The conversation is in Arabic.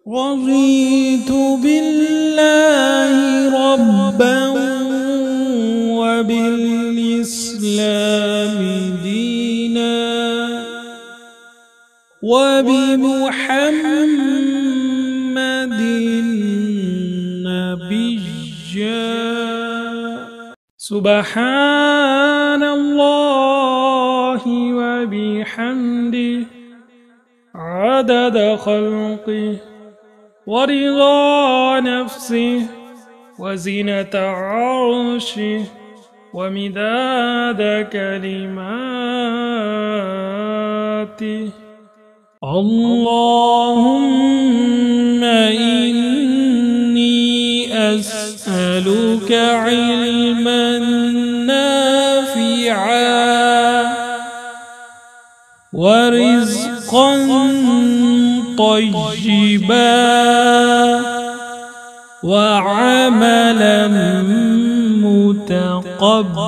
رضيت بالله ربا وبالإسلام دينا وبمحمد نبيا. سبحان الله وبحمده عدد خلقه ورضا نفسه وزنة عرشه ومداد كلماته. اللهم إني أسألك علما نافعا ورزقا طيبا وعملا متقبلا